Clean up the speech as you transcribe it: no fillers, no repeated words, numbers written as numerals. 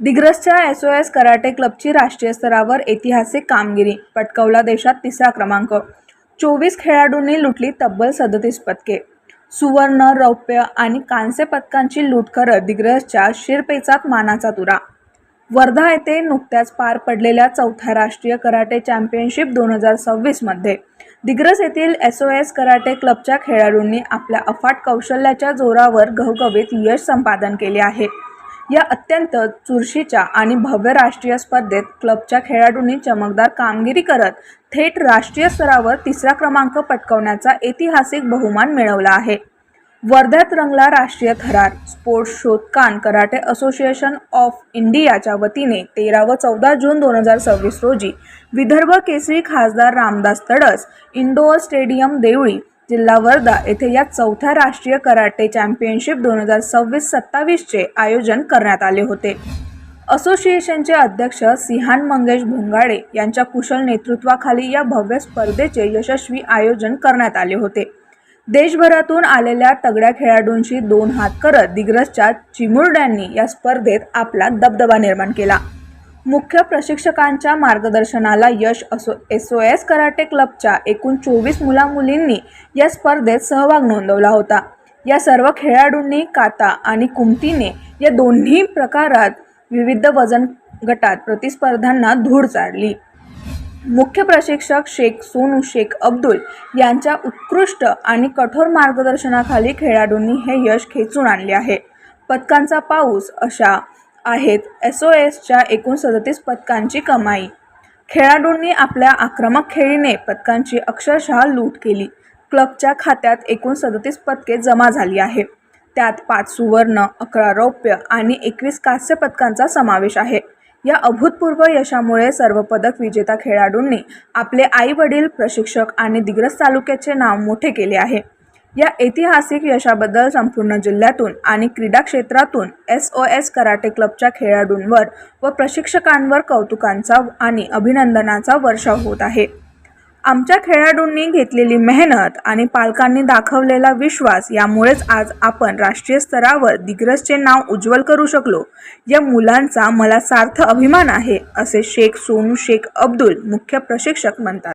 दिग्रसच्या SOS karate क्लबची राष्ट्रीय स्तरावर ऐतिहासिक कामगिरी, पटकावला देशात 3रा क्रमांक। 24 खेळाडूंनी लुटली तब्बल 37 पदके। सुवर्ण, रौप्य आणि कांस्य पदकांची लूट करत दिग्रसच्या शिरपेचात मानाचा तुरा। वर्धा येथे नुकत्याच पार पडलेल्या 4थ्या राष्ट्रीय कराटे चॅम्पियनशिप 2026 मध्ये दिग्रस येथील SOS कराटे क्लबच्या खेळाडूंनी आपल्या अफाट कौशल्याच्या जोरावर घवघवीत यश संपादन केले आहे। या अत्यंत चुरशीच्या आणि भव्य राष्ट्रीय स्पर्धेत क्लबच्या खेळाडूंनी चमकदार कामगिरी करत थेट राष्ट्रीय स्तरावर 3रा क्रमांक पटकावण्याचा ऐतिहासिक बहुमान मिळवला आहे। वर्ध्यात रंगला राष्ट्रीय थरार। स्पोर्ट्स शोधकान कराटे असोसिएशन ऑफ इंडियाच्या वतीने 13 व 14 जून 2026 रोजी विदर्भ केसरी खासदार रामदास तडस इंडोर स्टेडियम देवळी, जिल्हा वर्धा येथे या 4थ्या राष्ट्रीय कराटे चॅम्पियनशिप 2026-27 चे आयोजन करण्यात आले होते। असोसिएशनचे अध्यक्ष सिहान मंगेश भोंगाडे यांच्या कुशल नेतृत्वाखाली या भव्य स्पर्धेचे यशस्वी आयोजन करण्यात आले होते। देशभरातून आलेल्या तगड्या खेळाडूंशी 2 हात करत दिग्रसच्या चिमुरड्यांनी या स्पर्धेत आपला दबदबा निर्माण केला। मुख्य प्रशिक्षकांच्या मार्गदर्शनाला यश SOS कराटे क्लबच्या एकूण 24 मुला-मुलींनी या स्पर्धेत सहभाग नोंदवला होता। या सर्व खेळाडूंनी काता आणि कुमतीने या दोन्ही प्रकारात विविध वजन गटात प्रतिस्पर्ध्यांना धूळ चारली। मुख्य प्रशिक्षक शेख सोनू शेख अब्दुल यांच्या उत्कृष्ट आणि कठोर मार्गदर्शनाखाली खेळाडूंनी हे यश खेचून आणले आहे। पदकांचा पाऊस अशा आहेत SOSच्या एकूण 37 पदकांची कमाई। खेळाडूंनी आपल्या आक्रमक खेळीने पदकांची अक्षरशः लूट केली। क्लबच्या खात्यात एकूण 37 पदके जमा झाली आहेत। त्यात 5 सुवर्ण, 11 रौप्य आणि 21 कांस्य पदकांचा समावेश आहे। या अभूतपूर्व यशामुळे सर्व पदक विजेता खेळाडूंनी आपले आई-वडील, प्रशिक्षक आणि दिग्रस तालुक्याचे नाव मोठे केले आहे। या ऐतिहासिक यशाबद्दल संपूर्ण जिल्ह्यातून आणि क्रीडा क्षेत्रातून SOS कराटे क्लबच्या खेळाडूंवर व प्रशिक्षकांवर कौतुकांचा आणि अभिनंदनाचा वर्षाव होत आहे। आमच्या खेळाडूंनी घेतलेली मेहनत आणि पालकांनी दाखवलेला विश्वास यामुळेच आज आपण राष्ट्रीय स्तरावर दिग्रसचे नाव उज्ज्वल करू शकलो। या मुलांचा मला सार्थ अभिमान आहे, असे शेख सोनू शेख अब्दुल मुख्य प्रशिक्षक म्हणतात।